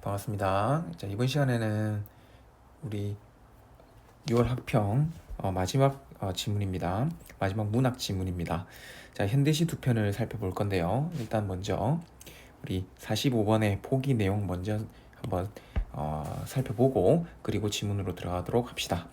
반갑습니다. 자, 이번 시간에는 우리 6월 학평 마지막 지문입니다. 마지막 문학 지문입니다. 자, 현대시 두 편을 살펴볼 건데요. 일단 먼저 우리 45번의 포기 내용 먼저 한번 살펴보고 그리고 지문으로 들어가도록 합시다.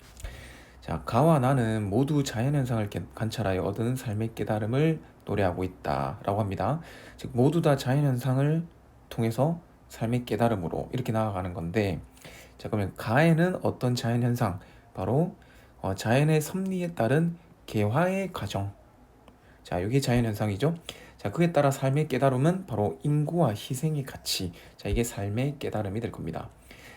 자, 가와 나는 모두 자연현상을 관찰하여 얻은 삶의 깨달음을 노래하고 있다 라고 합니다. 즉 모두 다 자연현상을 통해서 삶의 깨달음으로 이렇게 나아가는 건데, 자 그러면 가에는 어떤 자연현상, 바로 자연의 섭리에 따른 개화의 과정, 자 이게 자연현상이죠. 자 그에 따라 삶의 깨달음은 바로 인고와 희생의 가치, 자 이게 삶의 깨달음이 될 겁니다.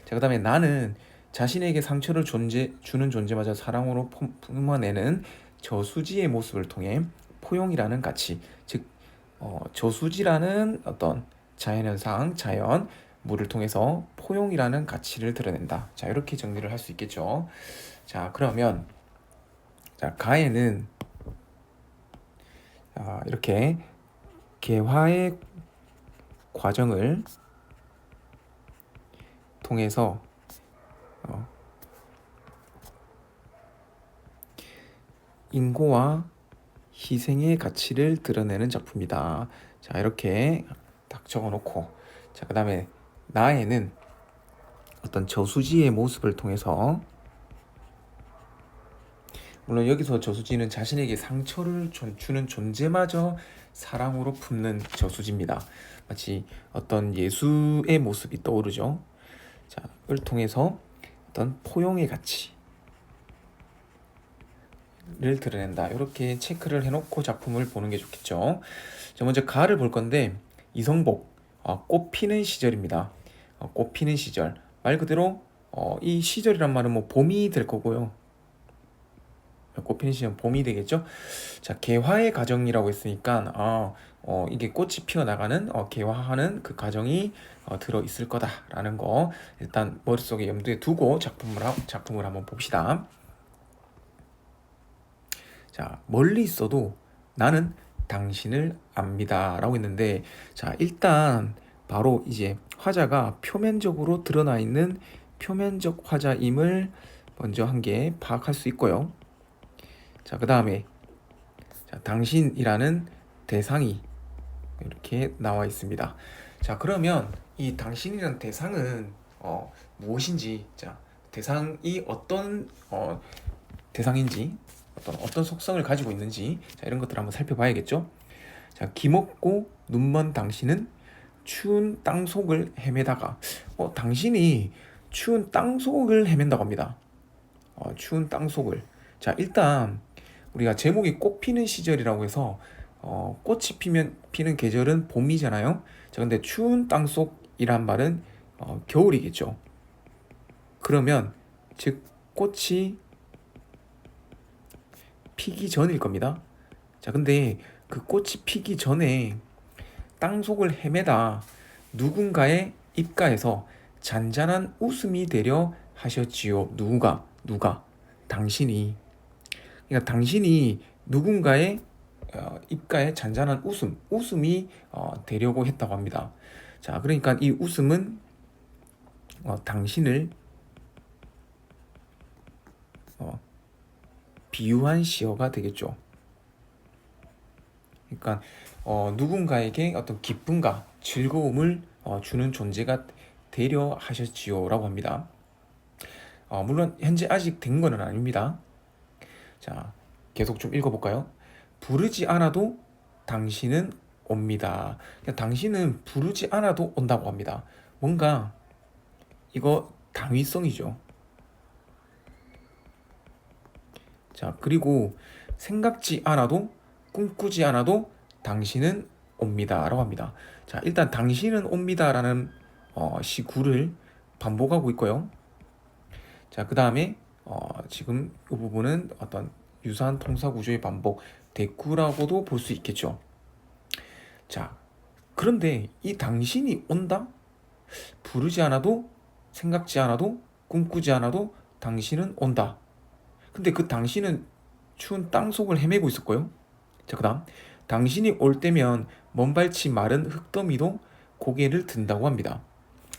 자 그다음에 나는 자신에게 상처를 주는 존재마저 사랑으로 품어내는 저수지의 모습을 통해 포용이라는 가치, 즉 저수지라는 어떤 자연현상, 자연, 물을 통해서 포용이라는 가치를 드러낸다. 자 이렇게 정리를 할 수 있겠죠. 자 그러면 자 가에는 이렇게 개화의 과정을 통해서 인고와 희생의 가치를 드러내는 작품이다. 자 이렇게 딱 적어놓고, 자 그 다음에 나에는 어떤 저수지의 모습을 통해서, 물론 여기서 저수지는 자신에게 상처를 주는 존재마저 사랑으로 품는 저수지입니다. 마치 어떤 예수의 모습이 떠오르죠. 자, 을 통해서 어떤 포용의 가치를 드러낸다. 이렇게 체크를 해놓고 작품을 보는 게 좋겠죠. 자, 먼저 가를 볼 건데, 이성복, 꽃 피는 시절입니다. 꽃 피는 시절, 말 그대로 이 시절이란 말은 뭐 봄이 될 거고요. 꽃 피는 시절 봄이 되겠죠. 자 개화의 과정이라고 했으니까 이게 꽃이 피어나가는 개화하는 그 과정이 들어 있을 거다라는 거 일단 머릿속에 염두에 두고 작품을 한번 봅시다. 자 멀리 있어도 나는 당신을 압니다 라고 했는데, 자 일단 바로 이제 화자가 표면적으로 드러나 있는 표면적 화자임을 먼저 한 개 파악할 수 있고요. 자 그 다음에 당신이라는 대상이 이렇게 나와 있습니다. 자 그러면 이 당신이라는 대상은 무엇인지, 자 대상이 어떤 대상인지, 어떤 속성을 가지고 있는지, 자 이런 것들을 한번 살펴봐야겠죠. 자 기먹고 눈먼 당신은 추운 땅속을 헤매다가, 당신이 추운 땅속을 헤맨다고 합니다. 추운 땅속을. 자 일단 우리가 제목이 꽃 피는 시절이라고 해서 꽃이 피는 계절은 봄이잖아요. 자 근데 추운 땅속이란 말은 겨울이겠죠. 그러면 즉 꽃이 피기 전일 겁니다. 자 근데 그 꽃이 피기 전에 땅속을 헤매다 누군가의 입가에서 잔잔한 웃음이 되려 하셨지요. 누가? 당신이. 그러니까 당신이 누군가의 입가에 잔잔한 웃음이 되려고 했다고 합니다. 자, 그러니까 이 웃음은 당신을 비유한 시어가 되겠죠. 그러니까 누군가에게 어떤 기쁨과 즐거움을 주는 존재가 되려 하셨지요라고 합니다. 물론 현재 아직 된 거는 아닙니다. 자, 계속 좀 읽어볼까요? 부르지 않아도 당신은 옵니다. 그러니까 당신은 부르지 않아도 온다고 합니다. 뭔가 이거 당위성이죠. 자, 그리고 생각지 않아도 꿈꾸지 않아도 당신은 옵니다 라고 합니다. 자, 일단 당신은 옵니다 라는 시구를 반복하고 있고요. 자, 그 다음에 지금 이 부분은 어떤 유사한 통사 구조의 반복, 대꾸라고도 볼 수 있겠죠. 자, 그런데 이 당신이 온다? 부르지 않아도, 생각지 않아도, 꿈꾸지 않아도 당신은 온다. 근데 그 당신은 추운 땅속을 헤매고 있었고요. 자, 그 다음 당신이 올 때면 먼발치 마른 흙더미도 고개를 든다고 합니다.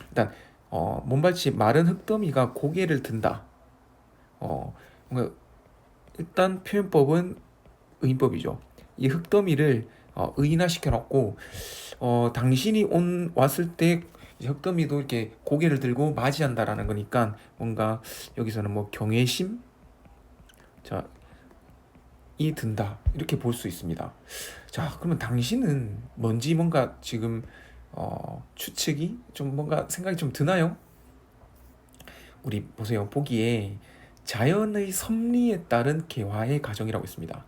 일단 몸발치 마른 흙더미가 고개를 든다. 뭔가 일단 표현법은 의인법이죠. 이 흙더미를 의인화시켜 놓고 당신이 왔을 때 흙더미도 이렇게 고개를 들고 맞이한다라는 거니까 뭔가 여기서는 뭐 경외심 자, 이 든다 이렇게 볼 수 있습니다. 자, 그러면 당신은 뭔지 뭔가 지금 추측이 좀 뭔가 생각이 좀 드나요? 우리 보세요. 보기에 자연의 섭리에 따른 개화의 과정이라고 있습니다.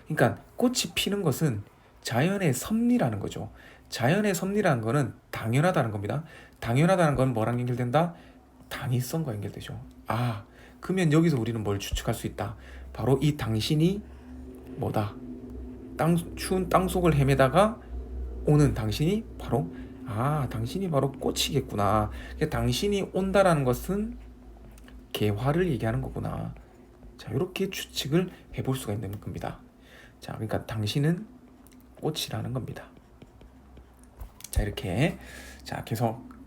그러니까 꽃이 피는 것은 자연의 섭리라는 거죠. 자연의 섭리라는 거는 당연하다는 겁니다. 당연하다는 건 뭐랑 연결된다? 당위성과 연결되죠. 아, 그러면 여기서 우리는 뭘 추측할 수 있다? 바로 이 당신이 뭐다? 추운 땅 속을 헤매다가 오는 당신이 바로 당신이 바로 꽃이겠구나. 당신이 온다라는 것은 개화를 얘기하는 거구나. 자, 이렇게 추측을 해볼 수가 있는 겁니다. 자, 그러니까 당신은 꽃이라는 겁니다. 자, 이렇게 자,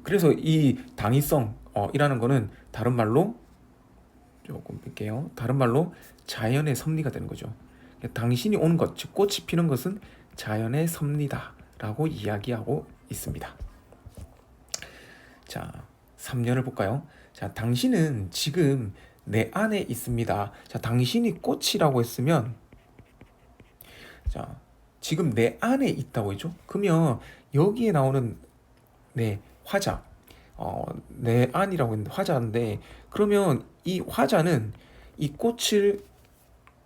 그래서 이 당위성 이라는 거는 다른 말로 조금 뺄게요. 다른 말로 자연의 섭리가 되는 거죠. 그러니까 당신이 오는 것, 즉 꽃이 피는 것은 자연의 섭리다라고 이야기하고 있습니다. 자, 3년을 볼까요? 자, 당신은 지금 내 안에 있습니다. 자, 당신이 꽃이라고 했으면 자, 지금 내 안에 있다고 했죠? 그러면 여기에 나오는 화자, 내 안이라고 했는데 화자인데 그러면 이 화자는 이 꽃을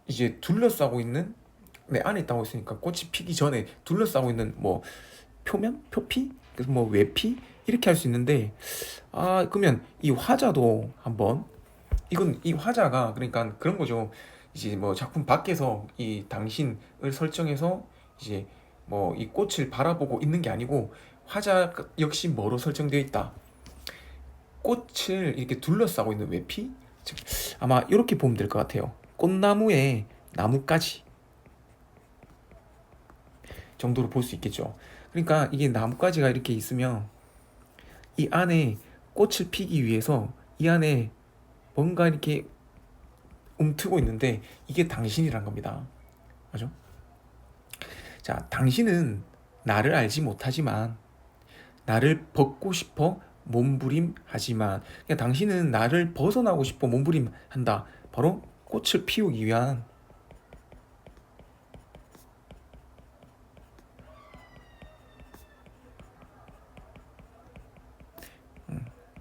이제 둘러싸고 있는 내 안에 있다고 했으니까 꽃이 피기 전에 둘러싸고 있는 뭐 표면, 표피, 그래서 뭐 외피 이렇게 할 수 있는데 그러면 이 화자도 한번 이건 이 화자가 그러니까 그런 거죠. 이제 뭐 작품 밖에서 이 당신을 설정해서 이제 뭐 이 꽃을 바라보고 있는 게 아니고 화자 역시 뭐로 설정되어 있다. 꽃을 이렇게 둘러싸고 있는 외피? 즉 아마 이렇게 보면 될 것 같아요. 꽃나무에 나뭇가지 정도로 볼 수 있겠죠. 그러니까 이게 나뭇가지가 이렇게 있으면 이 안에 꽃을 피기 위해서 이 안에 뭔가 이렇게 움트고 있는데 이게 당신이란 겁니다. 맞죠? 자, 당신은 나를 알지 못하지만 나를 벗고 싶어 몸부림하지만 그러니까 당신은 나를 벗어나고 싶어 몸부림한다. 바로 꽃을 피우기 위한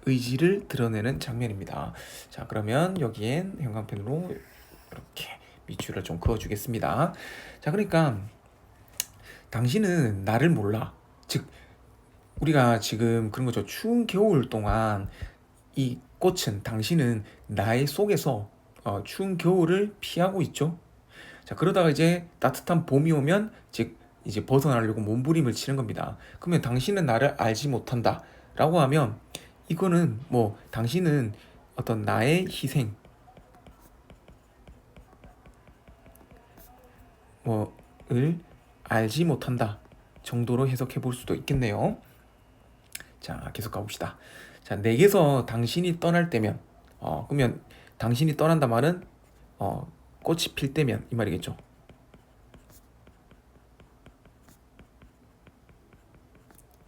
의지를 드러내는 장면입니다. 자, 그러면 여기엔 형광펜으로 이렇게 밑줄을 좀 그어주겠습니다. 자, 그러니까 당신은 나를 몰라. 즉 우리가 지금 그런 거죠. 추운 겨울 동안 이 꽃은 당신은 나의 속에서 추운 겨울을 피하고 있죠. 자, 그러다가 이제 따뜻한 봄이 오면 즉 이제 벗어나려고 몸부림을 치는 겁니다. 그러면 당신은 나를 알지 못한다 라고 하면 이거는 뭐 당신은 어떤 나의 희생 뭐을 알지 못한다 정도로 해석해 볼 수도 있겠네요. 자, 계속 가봅시다. 자, 내게서 당신이 떠날 때면 그러면 당신이 떠난다 말은 꽃이 필 때면 이 말이겠죠.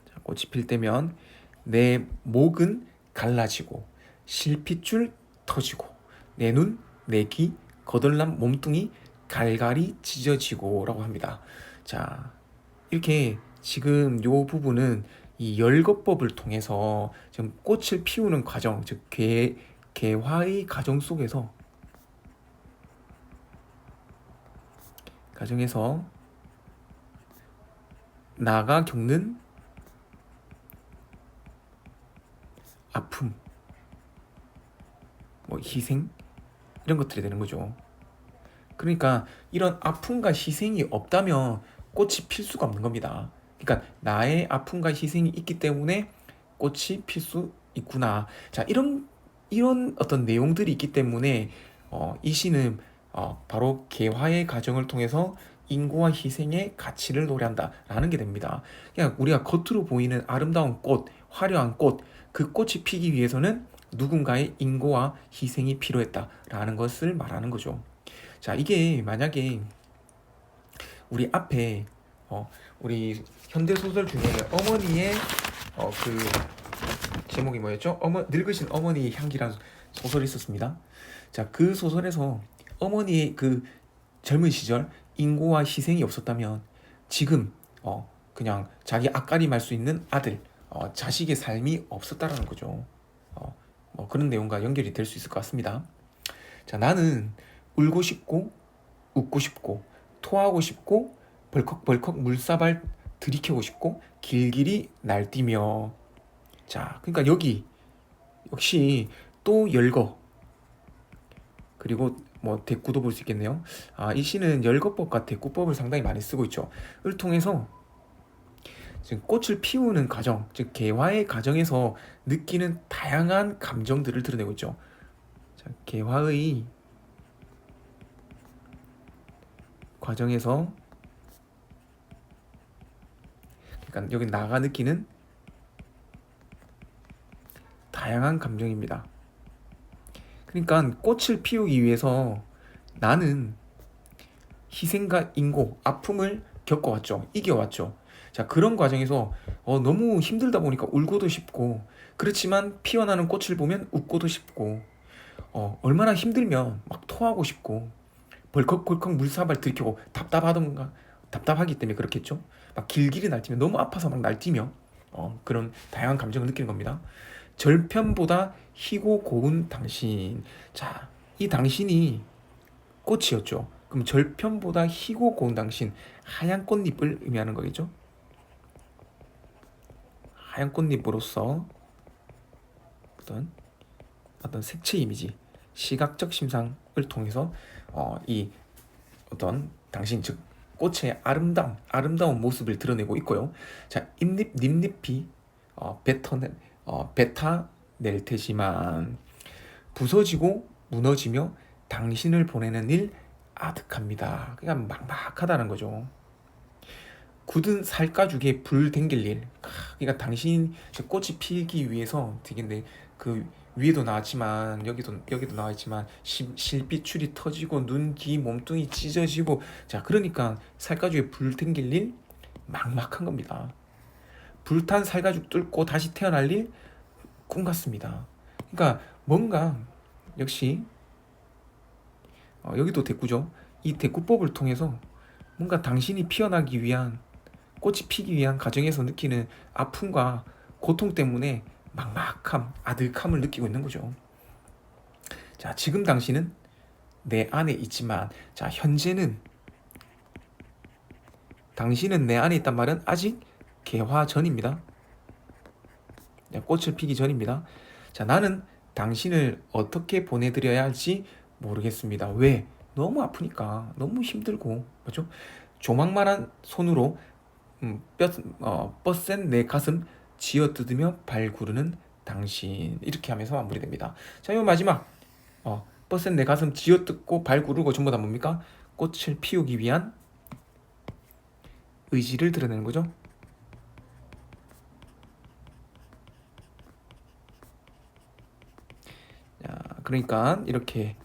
자, 꽃이 필 때면 내 목은 갈라지고 실핏줄 터지고 내 눈, 내 귀, 거덜난 몸뚱이 갈갈이 찢어지고 라고 합니다. 자, 이렇게 지금 요 부분은 이 열거법을 통해서 지금 꽃을 피우는 과정, 즉 개화의 가정에서 나가 겪는 아픔, 뭐 희생 이런 것들이 되는 거죠. 그러니까 이런 아픔과 희생이 없다면 꽃이 필 수가 없는 겁니다. 그러니까 나의 아픔과 희생이 있기 때문에 꽃이 필 수 있구나. 자, 이런 어떤 내용들이 있기 때문에 이 시는 바로 개화의 과정을 통해서 인고와 희생의 가치를 노래한다라는 게 됩니다. 그냥 우리가 겉으로 보이는 아름다운 꽃, 화려한 꽃, 그 꽃이 피기 위해서는 누군가의 인고와 희생이 필요했다라는 것을 말하는 거죠. 자, 이게 만약에 우리 앞에 우리 현대 소설 중에 어머니의 그 제목이 뭐였죠? 늙으신 어머니의 향기라는 소설이 있었습니다. 자, 그 소설에서 어머니의 그 젊은 시절 인고와 희생이 없었다면 지금 그냥 자기 앞가림할 수 있는 아들, 자식의 삶이 없었다라는 거죠. 뭐 그런 내용과 연결이 될 수 있을 것 같습니다. 자, 나는 울고 싶고 웃고 싶고 토하고 싶고 벌컥벌컥 물사발 들이켜고 싶고 길길이 날뛰며. 자, 그러니까 여기 역시 또 열거, 그리고 뭐 대꾸도 볼 수 있겠네요. 이 시는 열거법과 대꾸법을 상당히 많이 쓰고 있죠. 을 통해서 지금 꽃을 피우는 과정, 즉 개화의 과정에서 느끼는 다양한 감정들을 드러내고 있죠. 자, 개화의 과정에서, 그러니까 여기 나가 느끼는 다양한 감정입니다. 그러니까 꽃을 피우기 위해서 나는 희생과 인고, 아픔을 겪어왔죠. 이겨왔죠. 자, 그런 과정에서 너무 힘들다 보니까 울고도 싶고, 그렇지만 피어나는 꽃을 보면 웃고도 싶고, 얼마나 힘들면 막 토하고 싶고, 벌컥벌컥 물사발 들이켜고 답답하기 때문에 그렇겠죠. 막 길길이 날뛰며, 너무 아파서 막 날뛰며 그런 다양한 감정을 느끼는 겁니다. 절편보다 희고 고운 당신. 자, 이 당신이 꽃이었죠. 그럼 절편보다 희고 고운 당신, 하얀 꽃잎을 의미하는 거겠죠. 하얀 꽃잎으로서 어떤 색채 이미지, 시각적 심상을 통해서 이 어떤 당신, 즉 꽃의 아름다운 모습을 드러내고 있고요. 자, 잎잎이 뱉어낼 테지만 부서지고 무너지며 당신을 보내는 일 아득합니다. 그러니까 막막하다는 거죠. 굳은 살가죽에 불 댕길 일. 그러니까 당신 꽃이 피기 위해서 되겠네. 그 위에도 나왔지만 여기도 나와있지만 실핏줄이 터지고 눈, 귀, 몸뚱이 찢어지고. 자, 그러니까 살가죽에 불 댕길 일 막막한 겁니다. 불탄 살가죽 뚫고 다시 태어날 일 꿈 같습니다. 그러니까 뭔가 역시 여기도 대꾸죠. 이 대꾸법을 통해서 뭔가 당신이 피어나기 위한, 꽃이 피기 위한 과정에서 느끼는 아픔과 고통 때문에 막막함, 아득함을 느끼고 있는 거죠. 자, 지금 당신은 내 안에 있지만, 자, 현재는 당신은 내 안에 있단 말은 아직 개화 전입니다. 꽃을 피기 전입니다. 자, 나는 당신을 어떻게 보내드려야 할지 모르겠습니다. 왜? 너무 아프니까, 너무 힘들고, 그렇죠? 조망만한 손으로 뻗센 내 가슴 쥐어뜯으며 발 구르는 당신. 이렇게 하면서 마무리됩니다. 자, 이 마지막 뻗센 내 가슴 쥐어뜯고 발 구르고 전부 다 뭡니까? 꽃을 피우기 위한 의지를 드러내는 거죠. 자, 그러니까 이렇게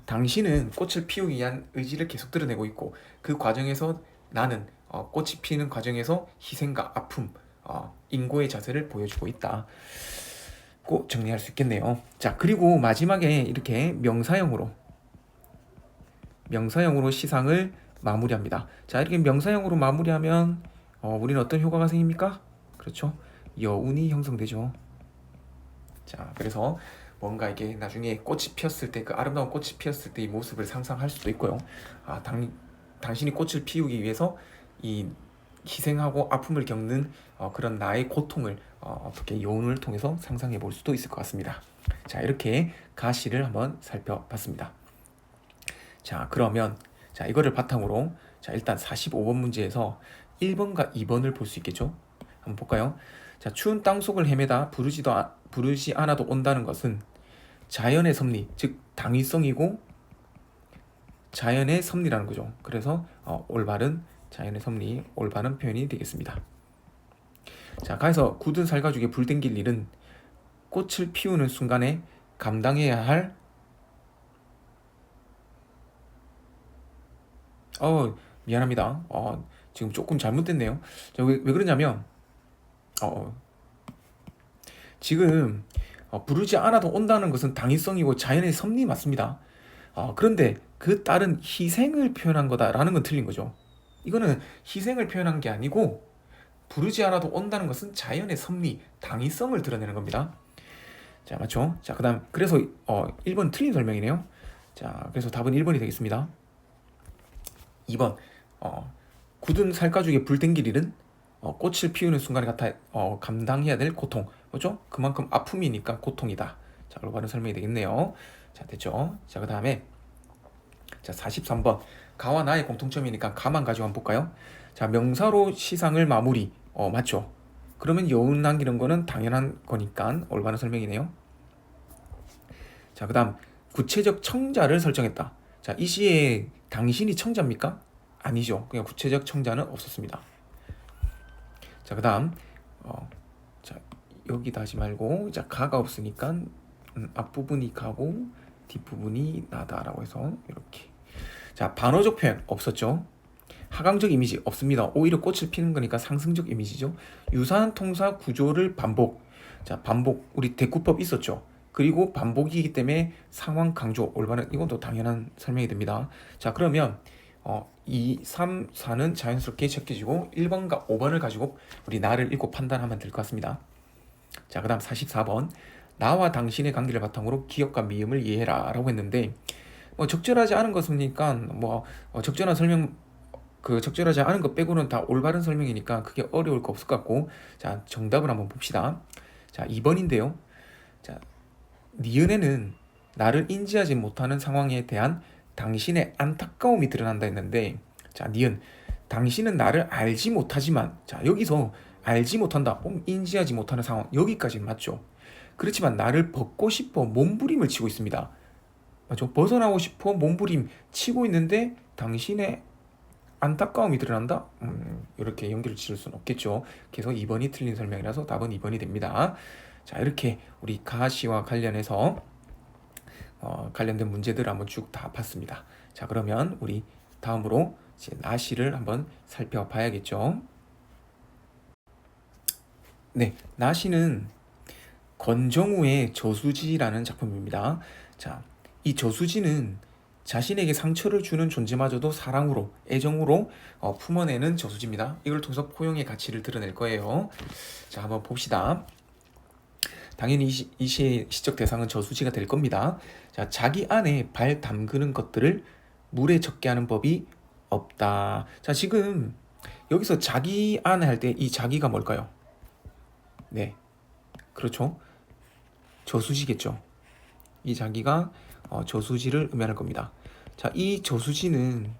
당신은 꽃을 피우기 위한 의지를 계속 드러내고 있고, 그 과정에서 나는 꽃이 피는 과정에서 희생과 아픔, 인고의 자세를 보여주고 있다. 꼭 정리할 수 있겠네요. 자, 그리고 마지막에 이렇게 명사형으로 시상을 마무리합니다. 자, 이렇게 명사형으로 마무리하면 우리는 어떤 효과가 생깁니까? 그렇죠. 여운이 형성되죠. 자, 그래서 뭔가 이게 나중에 꽃이 피었을 때, 그 아름다운 꽃이 피었을 때 이 모습을 상상할 수도 있고요. 당신이 꽃을 피우기 위해서 이 희생하고 아픔을 겪는 그런 나의 고통을 어떻게 여운을 통해서 상상해 볼 수도 있을 것 같습니다. 자, 이렇게 가시를 한번 살펴봤습니다. 자, 그러면 이거를 바탕으로 일단 45번 문제에서 1번과 2번을 볼 수 있겠죠? 한번 볼까요? 자, 추운 땅속을 헤매다 부르지 않아도 온다는 것은 자연의 섭리, 즉 당위성이고 자연의 섭리라는 거죠. 그래서 올바른 자연의 섭리, 올바른 표현이 되겠습니다. 자, 가에서 굳은 살가죽에 불 땡길 일은 꽃을 피우는 순간에 감당해야 할 미안합니다. 지금 조금 잘못됐네요. 자, 왜 그러냐면 어, 지금 부르지 않아도 온다는 것은 당위성이고 자연의 섭리 맞습니다. 그런데 그 딸은 희생을 표현한 거다라는 건 틀린 거죠. 이거는 희생을 표현한 게 아니고 부르지 않아도 온다는 것은 자연의 섭리, 당위성을 드러내는 겁니다. 자, 맞죠? 자, 그다음 그래서 1번 틀린 설명이네요. 자, 그래서 답은 1번이 되겠습니다. 2번 굳은 살가죽에 불 땡길 일은 꽃을 피우는 순간에 감당해야 될 고통, 뭐죠? 그만큼 아픔이니까 고통이다. 자, 올바른 설명이 되겠네요. 자, 됐죠? 자, 그 다음에 자, 43번 가와 나의 공통점이니까 가만 가지고 한번 볼까요? 자, 명사로 시상을 마무리. 맞죠? 그러면 여운 남기는 거는 당연한 거니까 올바른 설명이네요. 자, 그 다음 구체적 청자를 설정했다. 자, 이 시에 당신이 청자입니까? 아니죠. 그냥 구체적 청자는 없었습니다. 자, 그 다음 자, 여기다 하지 말고 자, 가가 없으니까 앞부분이 가고 뒷부분이 나다라고 해서 이렇게. 자, 반어적 표현 없었죠. 하강적 이미지 없습니다. 오히려 꽃을 피는 거니까 상승적 이미지죠. 유사한 통사 구조를 반복. 자, 반복 우리 대꾸법 있었죠. 그리고 반복이기 때문에 상황 강조 올바른, 이것도 당연한 설명이 됩니다. 자, 그러면 2, 3, 4는 자연스럽게 적혀지고 1번과 5번을 가지고 우리 나를 읽고 판단하면 될 것 같습니다. 자, 그 다음 44번 나와 당신의 관계를 바탕으로 기억과 미음을 이해해라 라고 했는데 적절하지 않은 것이니까 적절한 설명, 적절하지 않은 것 빼고는 다 올바른 설명이니까 그게 어려울 거 없을 것 같고. 자, 정답을 한번 봅시다. 자, 2번인데요. 자, 니은에는 나를 인지하지 못하는 상황에 대한 당신의 안타까움이 드러난다 했는데, 자, 니은 당신은 나를 알지 못하지만, 자, 여기서 알지 못한다, 인지하지 못하는 상황, 여기까지는 맞죠. 그렇지만 나를 벗고 싶어 몸부림을 치고 있습니다. 맞죠? 벗어나고 싶어 몸부림 치고 있는데 당신의 안타까움이 드러난다? 이렇게 연결을 지을 수는 없겠죠. 그래서 2번이 틀린 설명이라서 답은 2번이 됩니다. 자, 이렇게 우리 가시와 관련해서 관련된 문제들을 한번 쭉 다 봤습니다. 자, 그러면 우리 다음으로 이제 나시를 한번 살펴봐야겠죠. 네, 나시는 권정우의 저수지라는 작품입니다. 자, 이 저수지는 자신에게 상처를 주는 존재마저도 사랑으로, 애정으로 품어내는 저수지입니다. 이걸 통해서 포용의 가치를 드러낼 거예요. 자, 한번 봅시다. 당연히 이 시의 시적 대상은 저수지가 될 겁니다. 자, 자기 안에 발 담그는 것들을 물에 적게 하는 법이 없다. 자, 지금 여기서 자기 안에 할 때 이 자기가 뭘까요? 네, 그렇죠. 저수지겠죠. 이 자기가 저수지를 의미하는 겁니다. 자, 이 저수지는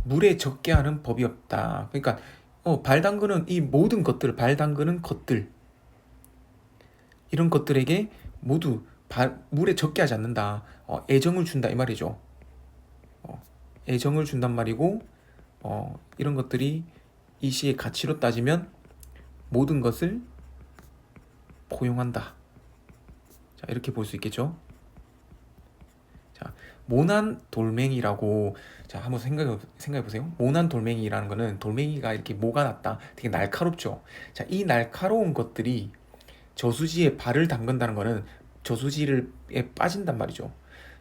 물에 적게 하는 법이 없다. 그러니까 발 담그는 이 모든 것들, 발 담그는 것들, 이런 것들에게 모두 물에 적게 하지 않는다. 애정을 준다 이 말이죠. 애정을 준단 말이고 이런 것들이 이 시의 가치로 따지면 모든 것을 포용한다. 자, 이렇게 볼 수 있겠죠. 자, 모난 돌멩이라고, 자, 한번 생각해 보세요. 모난 돌멩이라는 거는 돌멩이가 이렇게 모가 났다. 되게 날카롭죠. 자, 이 날카로운 것들이 저수지에 발을 담근다는 거는 저수지에 빠진단 말이죠.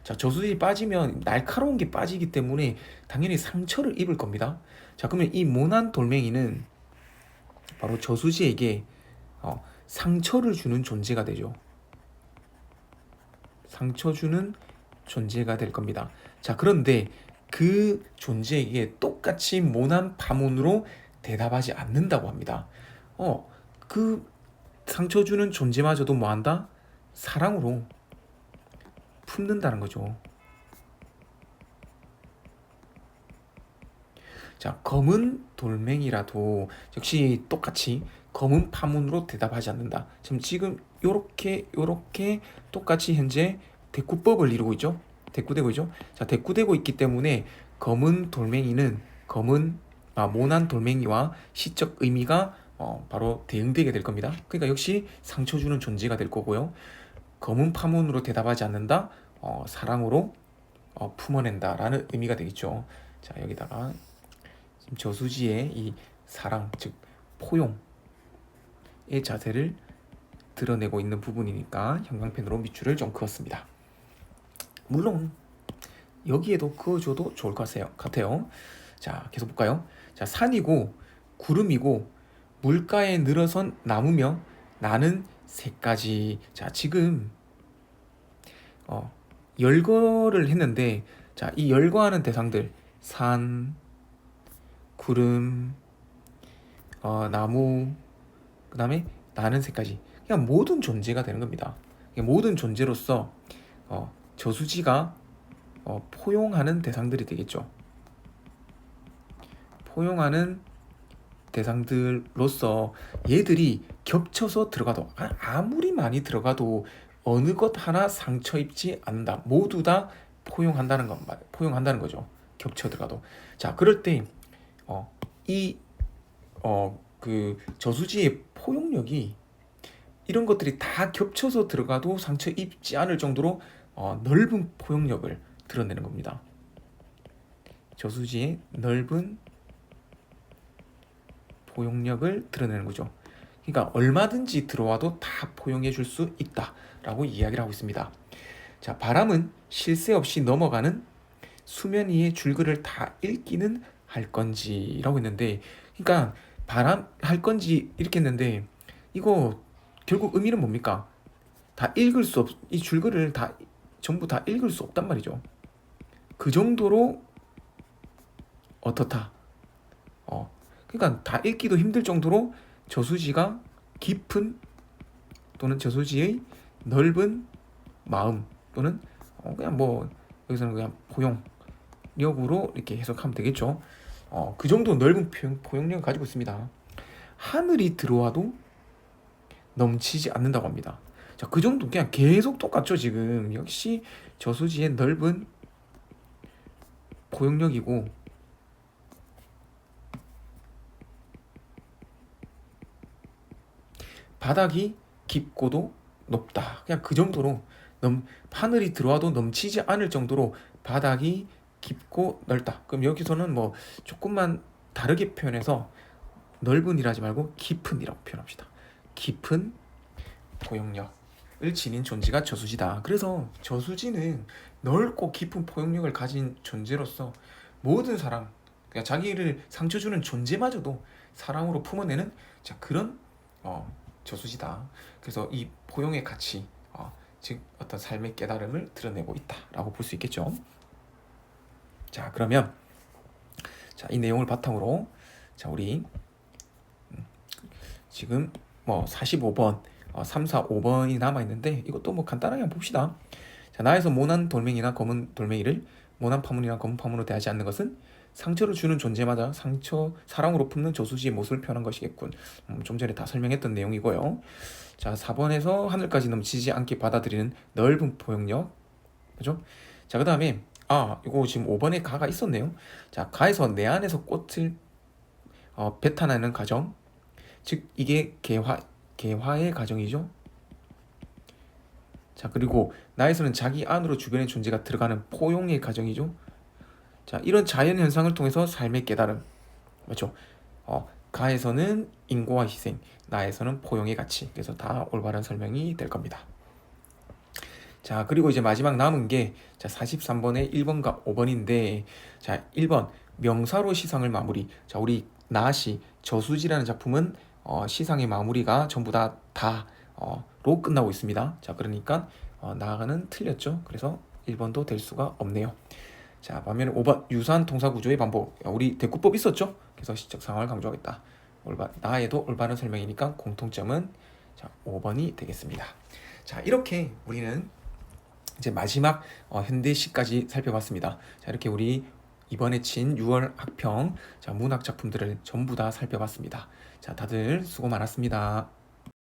자, 저수지에 빠지면 날카로운 게 빠지기 때문에 당연히 상처를 입을 겁니다. 자, 그러면 이 모난 돌멩이는 바로 저수지에게 상처를 주는 존재가 되죠. 상처 주는 존재가 될 겁니다. 자, 그런데 그 존재에게 똑같이 모난 파문으로 대답하지 않는다고 합니다. 그 상처 주는 존재마저도 뭐한다? 사랑으로 품는다는 거죠. 자, 검은 돌멩이라도 역시 똑같이 검은 파문으로 대답하지 않는다. 지금 요렇게 똑같이 현재 대꾸법을 이루고 있죠. 대꾸되고 있죠. 자, 대꾸되고 있기 때문에 검은 돌멩이는 모난 돌멩이와 시적 의미가 바로 대응되게 될 겁니다. 그러니까 역시 상처 주는 존재가 될 거고요. 검은 파문으로 대답하지 않는다. 사랑으로 품어낸다라는 의미가 되겠죠. 자, 여기다가 지금 저수지의 이 사랑, 즉 포용의 자세를 드러내고 있는 부분이니까 형광펜으로 밑줄을 좀 그었습니다. 물론 여기에도 그어줘도 좋을 것 같아요. 자, 계속 볼까요? 자, 산이고 구름이고 물가에 늘어선 나무며 나는 새까지. 자, 지금 열거를 했는데, 자, 이 열거하는 대상들 산, 구름, 나무, 그 다음에 나는 새까지, 그냥 모든 존재가 되는 겁니다. 모든 존재로서 저수지가 포용하는 대상들이 되겠죠. 포용하는 대상들로서 얘들이 겹쳐서 들어가도, 아무리 많이 들어가도 어느 것 하나 상처 입지 않는다. 모두 다 포용한다는 거죠. 겹쳐 들어가도. 자, 그럴 때 그 저수지의 포용력이 이런 것들이 다 겹쳐서 들어가도 상처 입지 않을 정도로 넓은 포용력을 드러내는 겁니다. 저수지의 넓은 포용력을 드러내는 거죠. 그러니까 얼마든지 들어와도 다 포용해 줄 수 있다라고 이야기를 하고 있습니다. 자, 바람은 쉴 새 없이 넘어가는 수면 위의 줄글을 다 읽기는 할 건지라고 했는데, 그러니까 바람 할 건지 이렇게 했는데, 이거 결국 의미는 뭡니까? 다 읽을 수 이 줄글을 다 전부 다 읽을 수 없단 말이죠. 그 정도로 어떻다. 그러니까 다 읽기도 힘들 정도로 저수지가 깊은, 또는 저수지의 넓은 마음, 또는 그냥 뭐 여기서는 그냥 포용력으로 이렇게 해석하면 되겠죠. 그 정도 넓은 포용력을 가지고 있습니다. 하늘이 들어와도 넘치지 않는다고 합니다. 자, 그 정도 그냥 계속 똑같죠. 지금 역시 저수지의 넓은 포용력이고, 바닥이 깊고도 높다. 그냥 그 정도로 하늘이 들어와도 넘치지 않을 정도로 바닥이 깊고 넓다. 그럼 여기서는 뭐 조금만 다르게 표현해서 넓은이라지 말고 깊은이라고 표현합시다. 깊은 포용력을 지닌 존재가 저수지다. 그래서 저수지는 넓고 깊은 포용력을 가진 존재로서 모든 사람, 그러니까 자기를 상처 주는 존재마저도 사랑으로 품어내는, 자, 그런 저수지다. 그래서 이 포용의 가치, 즉 어떤 삶의 깨달음을 드러내고 있다라고 볼 수 있겠죠. 자, 그러면 이 내용을 바탕으로 우리 지금 뭐 45번, 3, 4, 5번이 남아 있는데, 이것도 뭐 간단하게 한번 봅시다. 자, 나에서 모난 돌멩이나 검은 돌멩이를 모난 파문이나 검은 파문으로 대하지 않는 것은 상처를 주는 존재마다 사랑으로 품는 저수지의 모습을 표현한 것이겠군. 좀 전에 다 설명했던 내용이고요. 자, 4번에서 하늘까지 넘치지 않게 받아들이는 넓은 포용력, 그죠? 자, 그 다음에 이거 지금 5번에 가가 있었네요. 자, 가에서 내 안에서 꽃을 뱉어내는 과정, 즉 이게 개화의 과정이죠. 자, 그리고 나에서는 자기 안으로 주변의 존재가 들어가는 포용의 과정이죠. 자, 이런 자연 현상을 통해서 삶의 깨달음, 맞죠? 가에서는 인고와 희생, 나에서는 포용의 가치. 그래서 다 올바른 설명이 될 겁니다. 자, 그리고 이제 마지막 남은 게 43번에 1번과 5번인데, 자, 1번 명사로 시상을 마무리. 자, 우리 나시 저수지라는 작품은 시상의 마무리가 전부 다로 끝나고 있습니다. 자, 그러니까 나는 틀렸죠. 그래서 1번도 될 수가 없네요. 자, 반면에 5번 유사한 동사 구조의 반복. 우리 대꾸법 있었죠? 그래서 시적 상황을 강조하겠다. 나에도 올바른 설명이니까 공통점은 5번이 되겠습니다. 자, 이렇게 우리는 이제 마지막 현대시까지 살펴봤습니다. 자, 이렇게 우리 이번에 친 6월 학평 문학 작품들을 전부 다 살펴봤습니다. 자, 다들 수고 많았습니다.